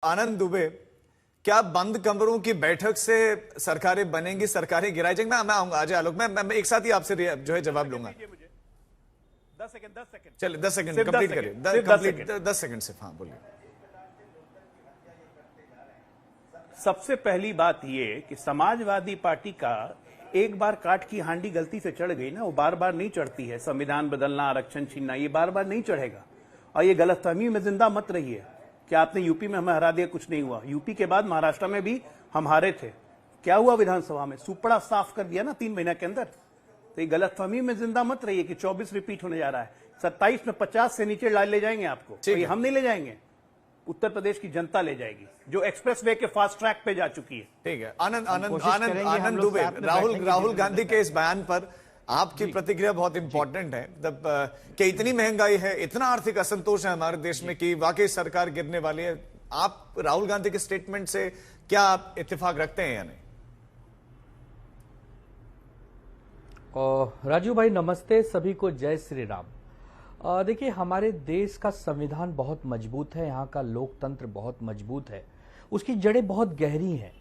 आनंद दुबे, क्या बंद कमरों की बैठक से सरकारें बनेंगी, सरकारें गिराई जाएंगी? मैं आऊंगा अजय आलोक, मैं एक साथ ही आपसे जो है जवाब लूंगा। 10 सेकंड चलिए 10 सेकंड सिर्फ 10 कंप्लीट सेकंड, करिए, सिर्फ 10 कंप्लीट सेकंड। 10 सेकंड से। हाँ बोलिए। सबसे पहली बात यह कि समाजवादी पार्टी का एक बार काट की हांडी गलती से चढ़ गई ना, वो बार बार नहीं चढ़ती है। संविधान बदलना, आरक्षण छीनना, ये बार बार नहीं चढ़ेगा। और ये गलतफहमी में जिंदा मत रहिए कि आपने यूपी में हमें हरा दिया, कुछ नहीं हुआ। यूपी के बाद महाराष्ट्र में भी हम हारे थे, क्या हुआ? विधानसभा में सुपड़ा साफ कर दिया ना 3 महीने के अंदर। तो ये गलतफहमी में जिंदा मत रहिए कि 24 रिपीट होने जा रहा है। 27 में 50 से नीचे ले जाएंगे आपको। तो ये हम नहीं ले जाएंगे, उत्तर प्रदेश की जनता ले जाएगी, जो एक्सप्रेस वे के फास्ट ट्रैक पे जा चुकी है। ठीक है। आनंद दुबे, राहुल गांधी के इस बयान पर आपकी प्रतिक्रिया बहुत इंपॉर्टेंट है। कि इतनी महंगाई है, इतना आर्थिक असंतोष है हमारे देश में कि वाकई सरकार गिरने वाली है। आप राहुल गांधी के स्टेटमेंट से क्या आप इत्तेफाक रखते हैं या नहीं? राजू भाई नमस्ते, सभी को जय श्री राम। देखिए, हमारे देश का संविधान बहुत मजबूत है, यहाँ का लोकतंत्र बहुत मजबूत है, उसकी जड़ें बहुत गहरी हैं।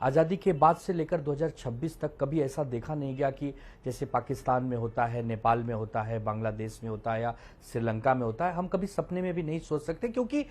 आज़ादी के बाद से लेकर 2026 तक कभी ऐसा देखा नहीं गया कि जैसे पाकिस्तान में होता है, नेपाल में होता है, बांग्लादेश में होता है या श्रीलंका में होता है। हम कभी सपने में भी नहीं सोच सकते, क्योंकि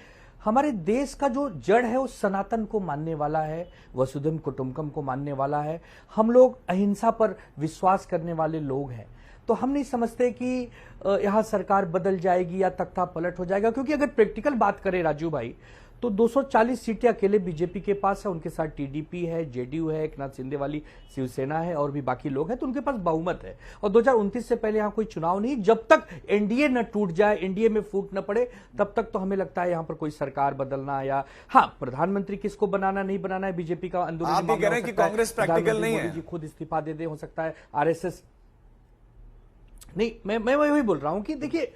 हमारे देश का जो जड़ है वो सनातन को मानने वाला है, वसुधैव कुटुंबकम को मानने वाला है। हम लोग अहिंसा पर विश्वास करने वाले लोग हैं। तो हम नहीं समझते कि यहाँ सरकार बदल जाएगी या तख्ता पलट हो जाएगा, क्योंकि अगर प्रैक्टिकल बात करें राजू भाई, तो 240 सीटें अकेले बीजेपी के पास है, उनके साथ टीडीपी है, जेडीयू है, एक नाथ शिंदे वाली शिवसेना है और भी बाकी लोग हैं, तो उनके पास बहुमत है। और 2029 से पहले यहाँ कोई चुनाव नहीं। जब तक एनडीए न टूट जाए, एनडीए में फूट न पड़े, तब तक तो हमें लगता है यहाँ पर कोई सरकार बदलना या हाँ प्रधानमंत्री किसको बनाना नहीं बनाना है बीजेपी का अंदरूनी आप भी कह रहे हैं कि कांग्रेस प्रैक्टिकल नहीं है, मोदी जी खुद इस्तीफा दे दे, हो सकता है आरएसएस नहीं। मैं वही बोल रहा हूं कि देखिए,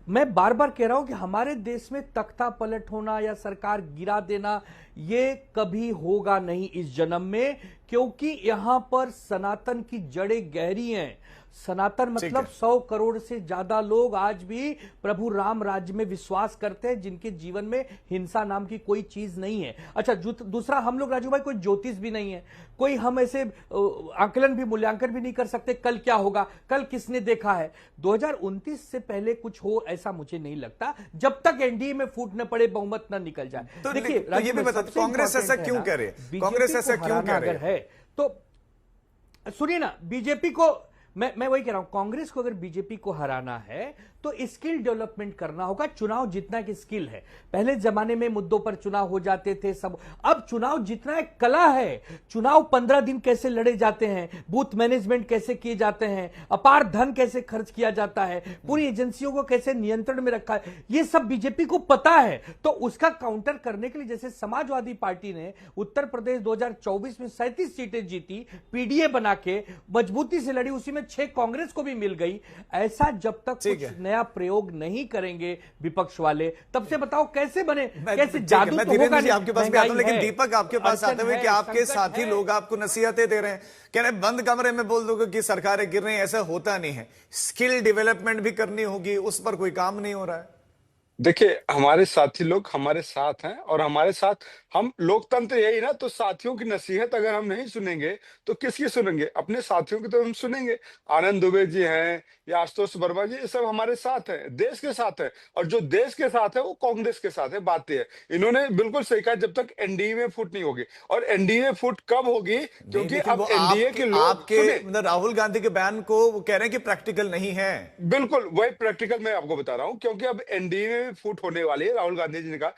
मैं बार बार कह रहा हूं कि हमारे देश में तख्ता पलट होना या सरकार गिरा देना ये कभी होगा नहीं इस जन्म में, क्योंकि यहां पर सनातन की जड़ें गहरी हैं। सनातन मतलब 100 करोड़ से ज्यादा लोग आज भी प्रभु राम राज्य में विश्वास करते हैं, जिनके जीवन में हिंसा नाम की कोई चीज नहीं है। अच्छा, दूसरा, हम लोग राजू भाई कोई ज्योतिष भी नहीं है, कोई हम ऐसे आकलन भी मूल्यांकन भी नहीं कर सकते कल क्या होगा, कल किसने देखा है। 2029 से पहले कुछ हो ऐसा मुझे नहीं लगता, जब तक एनडीए में फूट न पड़े, बहुमत न निकल जाए। तो देखिए, तो ये भी बताते कांग्रेस ऐसा क्यों कह रही है? कांग्रेस ऐसा क्यों कह रही है? तो सुनिए ना, बीजेपी को मैं वही कह रहा हूं, कांग्रेस को अगर बीजेपी को हराना है तो स्किल डेवलपमेंट करना होगा। चुनाव जीतना एक स्किल है। पहले जमाने में मुद्दों पर चुनाव हो जाते थे सब, अब चुनाव जीतना एक कला है। चुनाव 15 दिन कैसे लड़े जाते हैं, बूथ मैनेजमेंट कैसे किए जाते हैं, अपार धन कैसे खर्च किया जाता है, पूरी एजेंसियों को कैसे नियंत्रण में रखा है, ये सब बीजेपी को पता है। तो उसका काउंटर करने के लिए जैसे समाजवादी पार्टी ने उत्तर प्रदेश 2024 में 37 सीटें जीती, पीडीए बना के मजबूती से लड़ी, उसी में 6 कांग्रेस को भी मिल गई। ऐसा जब तक कुछ नया प्रयोग नहीं करेंगे विपक्ष वाले, तब से बताओ कैसे बने, कैसे जादू तो होगा नहीं। आपके पास भी आता हूं, लेकिन दीपक आपके पास आते हुए कि आपके साथी लोग आपको नसीहतें दे रहे हैं, कह रहे हैं बंद कमरे में बोल दोगे कि सरकारें गिर रही हैं, ऐसा होता नहीं है, स्किल डेवलपमेंट भी करनी होगी, उस पर कोई काम नहीं हो रहा है। देखिए, हमारे साथी लोग हमारे साथ हैं और हमारे साथ हम लोकतंत्र यही ना, तो साथियों की नसीहत अगर हम नहीं सुनेंगे तो किसकी सुनेंगे? अपने साथियों की तो हम सुनेंगे। आनंद दुबे जी हैं या आशुतोष वर्मा जी, ये सब हमारे साथ हैं, देश के साथ है, और जो देश के साथ है वो कांग्रेस के साथ है। बात यह है, इन्होंने बिल्कुल सही कहा, जब तक एनडीए में फूट नहीं होगी। और एनडीए में फूट कब होगी? क्योंकि अब एनडीए के लोग आपके राहुल गांधी के बयान को वो कह रहे हैं कि प्रैक्टिकल नहीं है। बिल्कुल वही प्रैक्टिकल मैं आपको बता रहा हूं, क्योंकि अब एनडीए में फूट होने वाली है। राहुल गांधी जी ने कहा,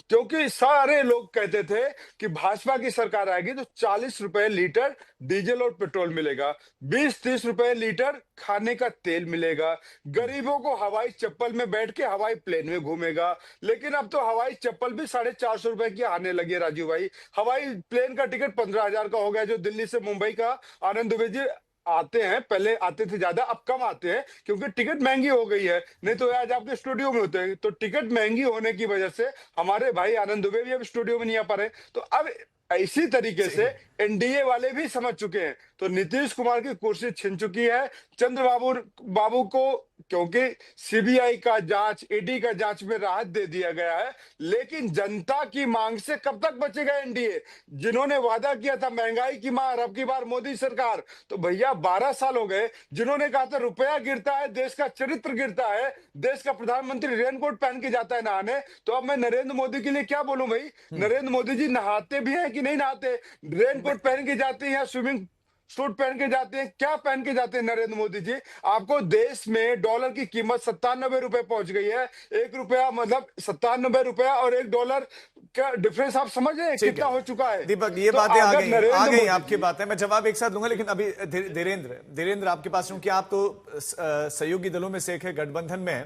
क्योंकि सारे लोग कहते थे कि भाजपा की सरकार आएगी तो 40 रुपए लीटर डीजल और पेट्रोल मिलेगा, 20-30 रुपए लीटर खाने का तेल मिलेगा, गरीबों को हवाई चप्पल में बैठ के हवाई प्लेन में घूमेगा। लेकिन अब तो हवाई चप्पल भी 450 रुपए की आने लगी है राजू भाई। हवाई प्लेन का टिकट 15,000 का हो गया, जो दिल्ली से मुंबई का। आनंद दुबे जी आते हैं, पहले आते थे ज्यादा, अब कम आते हैं क्योंकि टिकट महंगी हो गई है, नहीं तो आज आपके स्टूडियो में होते हैं। तो टिकट महंगी होने की वजह से हमारे भाई आनंद दुबे भी अब स्टूडियो में नहीं आ पा रहे। तो अब इसी तरीके से एनडीए वाले भी समझ चुके हैं। तो नीतीश कुमार की कुर्सी छिन चुकी है। चंद्रबाबू बाबू को क्योंकि सीबीआई का जांच, ईडी का जांच में राहत दे दिया गया है, लेकिन जनता की मांग से कब तक बचेगा एनडीए? जिन्होंने वादा किया था महंगाई की मार, अब की बार मोदी सरकार, तो भैया 12 साल हो गए। जिन्होंने कहा था रुपया गिरता है, देश का चरित्र गिरता है, देश का प्रधानमंत्री रेनकोट पहन के जाता है नहाने, तो अब मैं नरेंद्र मोदी के लिए क्या बोलूं भाई? नरेंद्र मोदी जी नहाते भी हैं कि नहीं नहाते? रेनकोट पहन के जाते हैं या स्विमिंग सूट पहन के जाते हैं? क्या पहन के जाते हैं नरेंद्र मोदी जी? आपको देश में डॉलर की कीमत 97 रुपए पहुंच गई है। 1 रुपया मतलब 97 रुपया और $1 का डिफरेंस आप समझ रहे हैं कितना हो चुका है? दीपक, ये तो बातें आ अगर गई आपकी बातें, मैं जवाब एक साथ दूंगा, लेकिन अभी धीरेन्द्र आपके पास हूं कि आप तो सहयोगी दलों में से एक है, गठबंधन में है।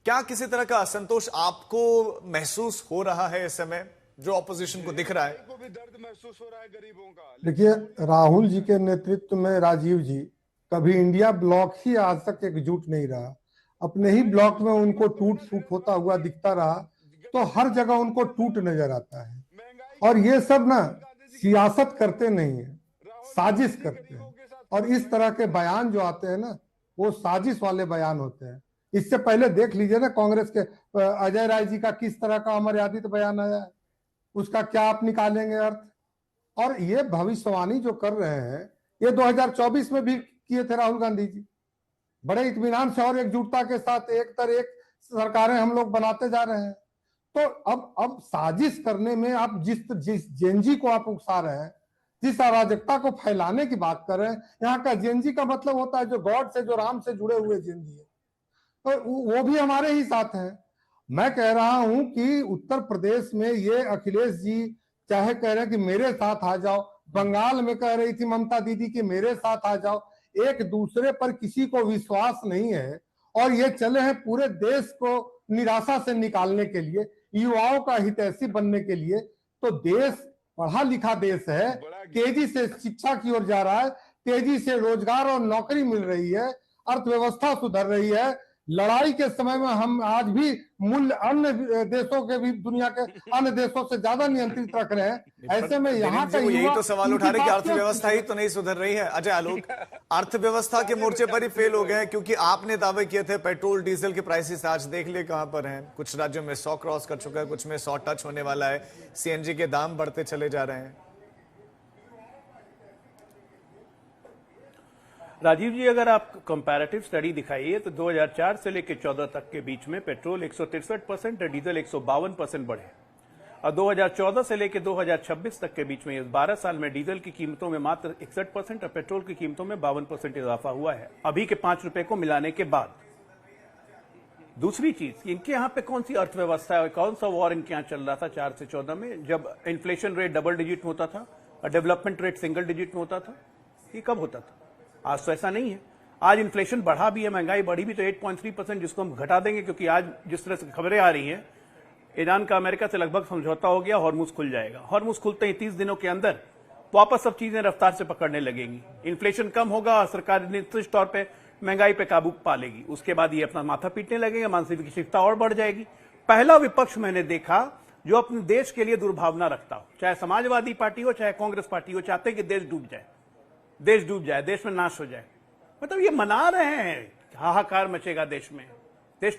क्या किसी तरह का असंतोष आपको महसूस हो रहा है इस समय, जो ऑपोजिशन को दिख रहा है? को भी दर्द महसूस हो रहा है गरीबों का। देखिए, राहुल जी के नेतृत्व में राजीव जी कभी इंडिया ब्लॉक ही आज तक एकजुट नहीं रहा। अपने ही ब्लॉक में उनको टूट फूट होता हुआ दिखता रहा, तो हर जगह उनको टूट नजर आता है। और ये सब ना सियासत करते नहीं है, साजिश करते हैं। और इस तरह के बयान जो आते हैं ना, वो साजिश वाले बयान होते हैं। इससे पहले देख लीजिए ना, कांग्रेस के अजय राय जी का किस तरह का अमर्यादित बयान आया है, उसका क्या आप निकालेंगे अर्थ? और ये भविष्यवाणी जो कर रहे हैं, ये 2024 में भी किए थे राहुल गांधी जी, बड़े इत्मीनान से और एकजुटता के साथ एक सरकारें हम लोग बनाते जा रहे हैं। तो अब साजिश करने में आप जिस जेनजी को आप उकसा रहे हैं, जिस अराजकता को फैलाने की बात कर रहे हैं, यहाँ का जेनजी का मतलब होता है जो गॉड से, जो राम से जुड़े हुए जेनजी है, तो वो भी हमारे ही साथ हैं। मैं कह रहा हूं कि उत्तर प्रदेश में ये अखिलेश जी चाहे कह रहे हैं कि मेरे साथ आ जाओ, बंगाल में कह रही थी ममता दीदी कि मेरे साथ आ जाओ, एक दूसरे पर किसी को विश्वास नहीं है। और ये चले हैं पूरे देश को निराशा से निकालने के लिए, युवाओं का हितैषी बनने के लिए। तो देश पढ़ा लिखा देश है, तेजी से शिक्षा की ओर जा रहा है, तेजी से रोजगार और नौकरी मिल रही है, अर्थव्यवस्था सुधर रही है। लड़ाई के समय में हम आज भी मूल्य अन्य देशों के भी, दुनिया के अन्य देशों से ज्यादा नियंत्रित रख रहे हैं। ऐसे में यहाँ का यही तो सवाल उठा रहे कि अर्थव्यवस्था ही तो नहीं सुधर रही है। अजय आलोक, अर्थव्यवस्था के मोर्चे पर ही फेल हो गए हैं, क्योंकि आपने दावे किए थे पेट्रोल डीजल के प्राइसेस आज देख लिए कहां पर हैं। कुछ राज्यों में 100 क्रॉस कर चुका है, कुछ में 100 टच होने वाला है। सीएनजी के दाम बढ़ते चले जा रहे हैं। राजीव जी, अगर आप कंपैरेटिव स्टडी दिखाइए तो 2004 से लेकर 14 तक के बीच में पेट्रोल 163% और डीजल 152% बढ़े, और 2014 से लेकर 2026 तक के बीच में, इस 12 साल में डीजल की कीमतों में मात्र 61% और पेट्रोल की कीमतों में 52% इजाफा हुआ है, अभी के 5 रुपए को मिलाने के बाद। दूसरी चीज, इनके यहाँ पे कौन सी अर्थव्यवस्था है, कौन सा वॉर इनके यहाँ चल रहा था 4 से 14 में, जब इन्फ्लेशन रेट डबल डिजिट में होता था और डेवलपमेंट रेट सिंगल डिजिट में होता था? ये कब होता था? आज तो ऐसा नहीं है। आज इन्फ्लेशन बढ़ा भी है, महंगाई बढ़ी भी तो 8.3%, जिसको हम घटा देंगे, क्योंकि आज जिस तरह से खबरें आ रही हैं, ईरान का अमेरिका से लगभग समझौता हो गया, हॉर्मुज खुल जाएगा। हॉर्मुज खुलते ही 30 दिनों के अंदर वापस सब चीजें रफ्तार से पकड़ने लगेंगी, इन्फ्लेशन कम होगा और सरकार निश्चित तौर पर महंगाई पे काबू पा लेगी। उसके बाद ये अपना माथा पीटने लगेगा, मानसिकता और बढ़ जाएगी। पहला विपक्ष मैंने देखा जो अपने देश के लिए दुर्भावना रखता हो, चाहे समाजवादी पार्टी हो चाहे कांग्रेस पार्टी हो, चाहते कि देश डूब जाए, देश डूब जाए, देश में नाश हो जाए। मतलब ये मना रहे हैं, हाहाकार मचेगा देश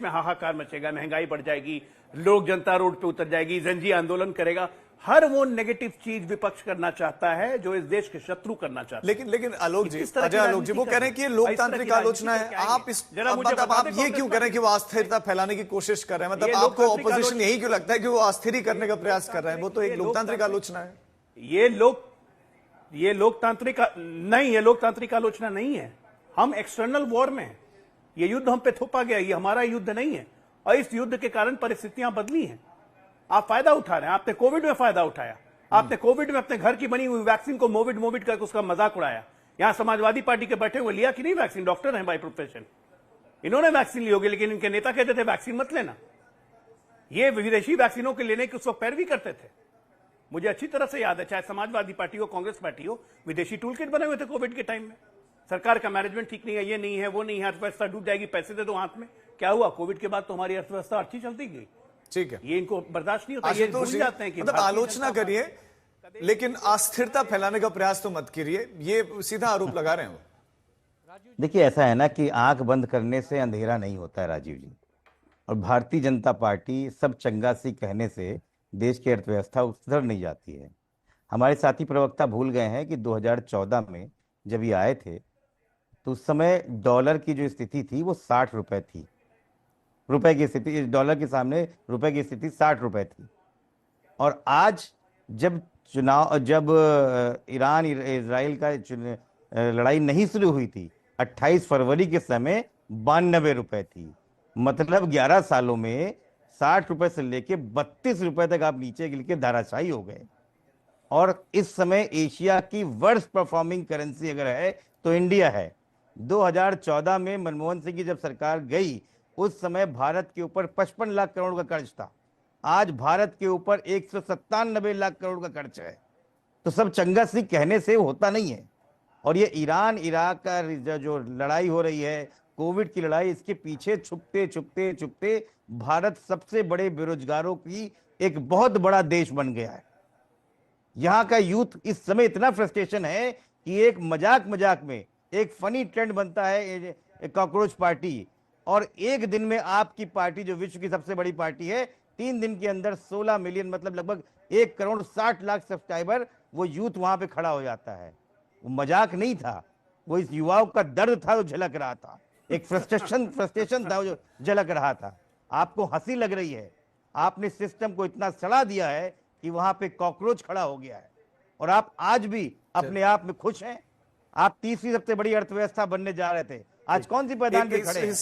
में हाहाकार मचेगा, महंगाई बढ़ जाएगी, लोग जनता रोड पे उतर जाएगी, जनजी आंदोलन करेगा। हर वो नेगेटिव चीज विपक्ष करना चाहता है जो इस देश के शत्रु करना चाहता है। लेकिन आलोक जी, अजय आलोक जी, वो कह रहे हैं कि ये लोकतांत्रिक आलोचना है। आप ये क्यों कह रहे हैं कि वो अस्थिरता फैलाने की कोशिश कर रहे हैं? मतलब आपको ऑपोजिशन यही क्यों लगता है कि वो अस्थिर करने का प्रयास कर रहे हैं? वो तो एक लोकतांत्रिक आलोचना है। ये लोकतांत्रिक नहीं, ये लोकतांत्रिक आलोचना नहीं है। हम एक्सटर्नल वॉर में हैं, ये युद्ध हम पे थोपा गया, ये हमारा युद्ध नहीं है, और इस युद्ध के कारण परिस्थितियां बदली हैं। आप फायदा उठा रहे हैं, आपने कोविड में फायदा उठाया, आपने कोविड में अपने घर की बनी हुई वैक्सीन को मोविड करके उसका मजाक उड़ाया। यहां समाजवादी पार्टी के बैठे हुए लिया कि नहीं वैक्सीन? डॉक्टर हैं बाय प्रोफेशन, इन्होंने वैक्सीन ली होगी, लेकिन इनके नेता कहते थे वैक्सीन मत लेना। ये विदेशी वैक्सीनों के लेने की उस वक्त पैरवी करते थे। मुझे अच्छी तरह से याद है, चाहे समाजवादी पार्टी हो, कांग्रेस पार्टी हो, विदेशी टूल किट बने हुए थे कोविड के टाइम में। सरकार का मैनेजमेंट ठीक नहीं है, ये नहीं है, वो नहीं है, अर्थव्यवस्था डूब जाएगी, पैसे दे दो हाथ में। क्या हुआ? कोविड के बाद तो हमारी अर्थव्यवस्था अच्छी चलती गई। ठीक है, ये इनको बर्दाश्त नहीं होता, ये भूल जाते हैं कि मतलब आलोचना करिए लेकिन अस्थिरता फैलाने का प्रयास तो मत करिए, ये सीधा आरोप लगा रहे हैं वो। देखिए, ऐसा है ना कि आंख बंद करने से अंधेरा नहीं होता है राजीव जी, और भारतीय जनता पार्टी सब चंगासी कहने से देश की अर्थव्यवस्था सुधर नहीं जाती है। हमारे साथी प्रवक्ता भूल गए हैं कि 2014 में जब ये आए थे तो उस समय डॉलर की जो स्थिति थी वो 60 रुपए थी। रुपए की स्थिति, डॉलर के सामने रुपए की स्थिति 60 रुपए थी। और आज जब ईरान इजराइल का लड़ाई नहीं शुरू हुई थी, 28 फरवरी के समय 92 रुपए थी। मतलब 11 सालों में 60 रुपए से लेके 32 रुपए तक आप नीचे गिर के धराशायी हो गए। और इस समय एशिया की वर्स्ट परफॉर्मिंग करेंसी अगर है तो इंडिया है। 2014 में मनमोहन सिंह की जब सरकार गई उस समय भारत के ऊपर 55 लाख करोड़ का कर्ज था। आज भारत के ऊपर 197 लाख करोड़ का कर्ज है। तो सब चंगासी कहने से होता नहीं है। और ये ईरान इराक का जो लड़ाई हो रही है, कोविड की लड़ाई, इसके पीछे छुपते छुपते छुपते भारत सबसे बड़े बेरोजगारों की एक बहुत बड़ा देश बन गया है। यहाँ का यूथ इस समय इतना फ्रस्ट्रेशन है कि एक मजाक में एक फनी ट्रेंड बनता है कॉकरोच पार्टी, और एक दिन में आपकी पार्टी जो विश्व की सबसे बड़ी पार्टी है, 3 दिन के अंदर 16 मिलियन मतलब लगभग 1 करोड़ 60 लाख सब्सक्राइबर, वो यूथ वहां पे खड़ा हो जाता है। वो मजाक नहीं था, वो इस युवाओं का दर्द था जो झलक रहा था, एक फ्रस्ट्रेशन था जो झलक रहा था। आपको हंसी लग रही है, आपने सिस्टम को इतना सड़ा दिया है कि वहां पे कॉकरोच खड़ा हो गया है, और आप आज भी अपने आप में खुश हैं। आप तीसरी सबसे बड़ी अर्थव्यवस्था बनने जा रहे थे, आज कौन सी पैदान पे खड़े हैं?